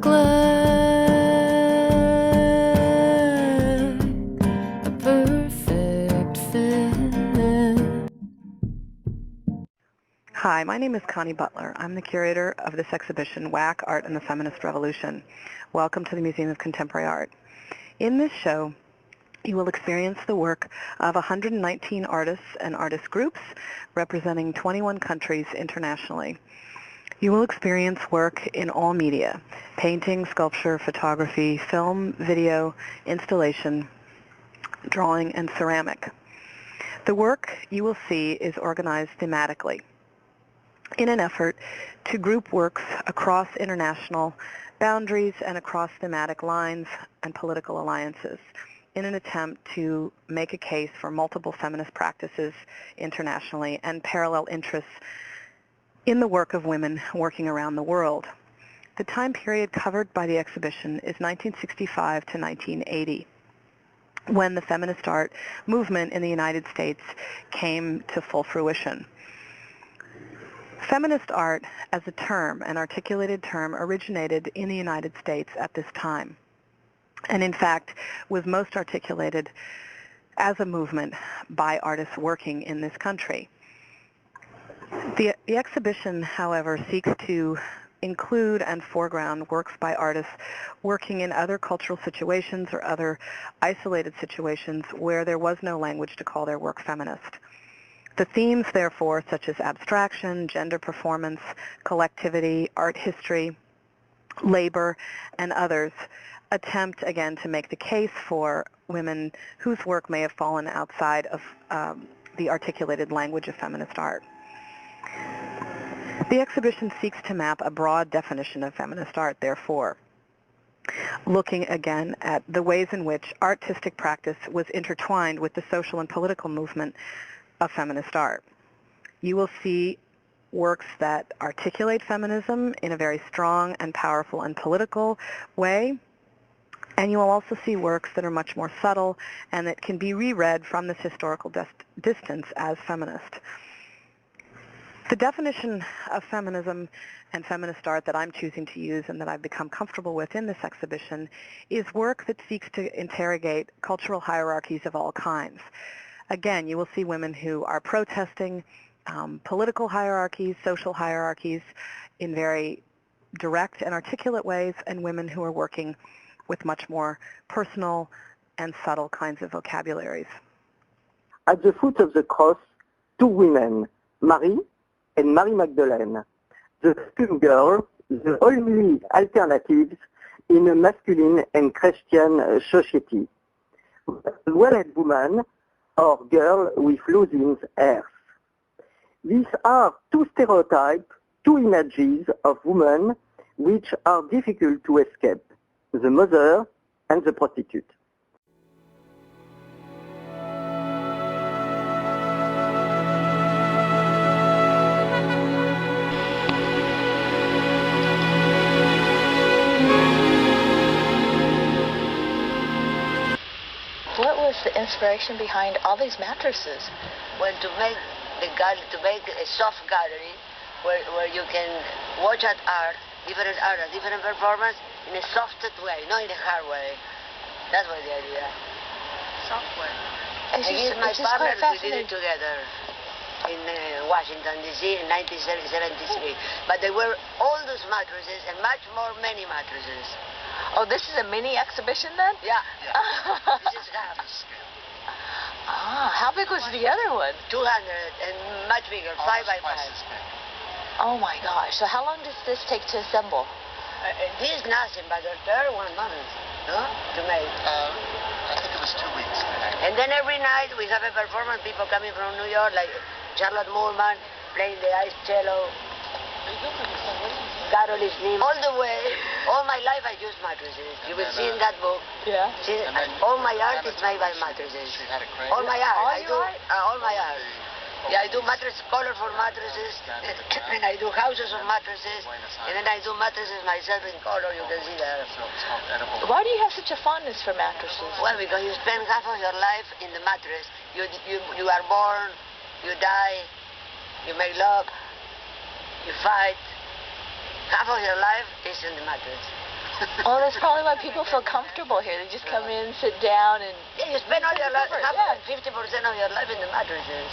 like a perfect fit. Hi, my name is Connie Butler. I'm the curator of this exhibition, Wack, Art and the Feminist Revolution. Welcome to the Museum of Contemporary Art. In this show, you will experience the work of 119 artists and artist groups representing 21 countries internationally. You will experience work in all media: painting, sculpture, photography, film, video, installation, drawing, and ceramic. The work you will see is organized thematically in an effort to group works across international boundaries and across thematic lines and political alliances in an attempt to make a case for multiple feminist practices internationally and parallel interests in the work of women working around the world. The time period covered by the exhibition is 1965 to 1980, when the feminist art movement in the United States came to full fruition. Feminist art as a term, an articulated term, originated in the United States at this time, and in fact was most articulated as a movement by artists working in this country. The exhibition, however, seeks to include and foreground works by artists working in other cultural situations or other isolated situations where there was no language to call their work feminist. The themes, therefore, such as abstraction, gender performance, collectivity, art history, labor, and others, attempt, again, to make the case for women whose work may have fallen outside of the articulated language of feminist art. The exhibition seeks to map a broad definition of feminist art, therefore, looking again at the ways in which artistic practice was intertwined with the social and political movement of feminist art. You will see works that articulate feminism in a very strong and powerful and political way, and you will also see works that are much more subtle and that can be reread from this historical distance as feminist. The definition of feminism and feminist art that I'm choosing to use and that I've become comfortable with in this exhibition is work that seeks to interrogate cultural hierarchies of all kinds. Again, you will see women who are protesting political hierarchies, social hierarchies in very direct and articulate ways, and women who are working with much more personal and subtle kinds of vocabularies. At the foot of the cross, two women, Marie and Marie Magdalene, the two girls, the only alternatives in a masculine and Christian society. Well-read woman or girl with losing heirs. These are two stereotypes, two images of women which are difficult to escape, the mother and the prostitute. What was the inspiration behind all these mattresses? Well, to make a soft gallery where you can watch at art, different performance in a softed way, not in a hard way. That was the idea. Soft way. I guess my partner, we did it together in Washington, D.C. in 1973. But they were all those mattresses and many mattresses. Oh, this is a mini exhibition then? Yeah. This is half scale. Ah, how big was the other one? 200 and much bigger, 5 by 5. Oh my gosh. So how long does this take to assemble? This is nothing, but there 1 month, no? To make. I think it was 2 weeks. And then every night we have a performance, people coming from New York, like Charlotte Moorman, playing the ice cello. Carol is name. All the way, all my life I use mattresses. You will see in that book. Yeah. See, all my art is made by mattresses. All my art. All my art. Yeah, I do colorful mattresses, and I do houses of mattresses, and then I do mattresses myself in color, you can see there. Why do you have such a fondness for mattresses? Well, because you spend half of your life in the mattress. You are born, you die, you make love, you fight. Half of your life is in the mattress. Well, that's probably why people feel comfortable here. They just come in, sit down, and... Yeah, you spend all your life, 50% of your life in the mattresses.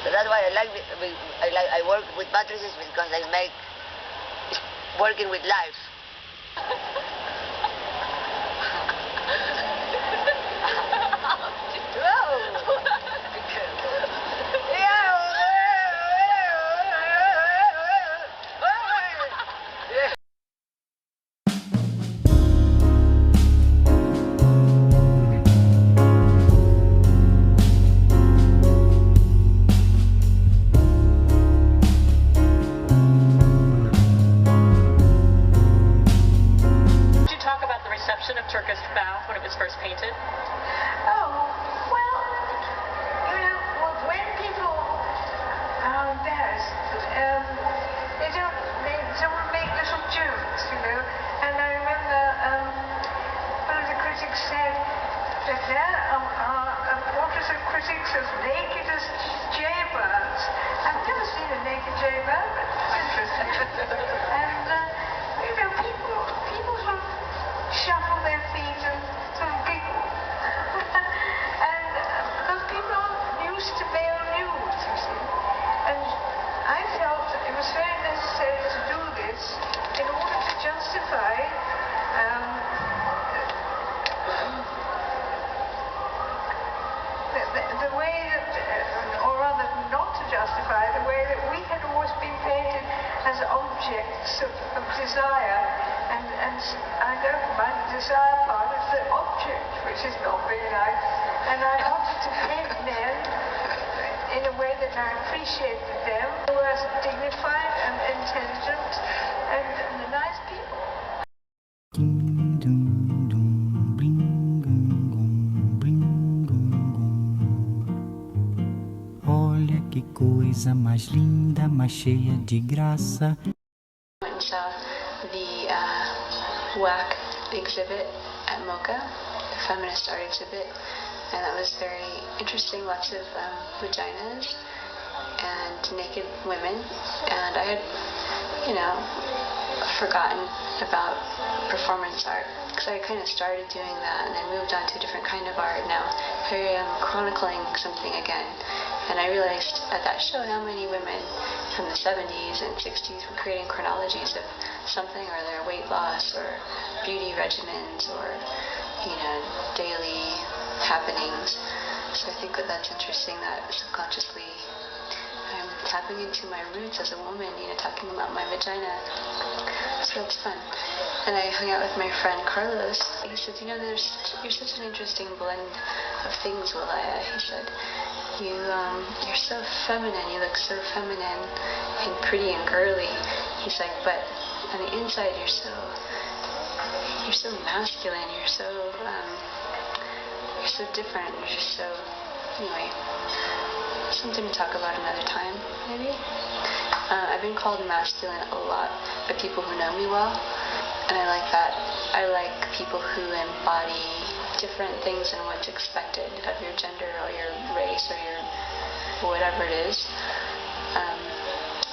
So that's why I work with mattresses, because I make working with life. Of Turkish bath when it was first painted? Oh, well, when people are embarrassed, they don't make little jokes, And I remember one of the critics said that there are portraits of critics as naked as jaybirds. I've never seen a naked jaybird, but it's interesting. And people sort of shuffle their feet and sort of giggle. And because people aren't used to male nudes, you see. And I felt it was very necessary to do this in order to justify the way that, or rather not to justify the way that we had always been painted as objects of desire. And I know my desire part is the object, which is not very nice. And I wanted to paint men in a way that I appreciated them, who were dignified and intelligent and nice people. Olha que coisa mais linda, mais cheia de graça. And saw the Wack exhibit at MOCA, the feminist art exhibit, and that was very interesting. Lots of vaginas and naked women, and I had, forgotten about performance art, because I kind of started doing that and then moved on to a different kind of art. Now here I am chronicling something again, and I realized at that show how many women from the 70s and 60s were creating chronologies of something, or their weight loss, or beauty regimens, or daily happenings. So I think that's interesting, that subconsciously I'm tapping into my roots as a woman, talking about my vagina. So that's fun. And I hung out with my friend Carlos. He said, you're such an interesting blend of things, Wilaya. He said, you're so feminine, you look so feminine and pretty and girly. He's like, but on the inside you're so masculine, you're so different, you're just so, anyway, something to talk about another time, maybe. I've been called masculine a lot by people who know me well, and I like that. I like people who embody different things than what's expected of your gender or your race or your whatever it is.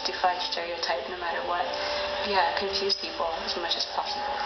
Defy stereotype no matter what. Yeah, confuse people as much as possible.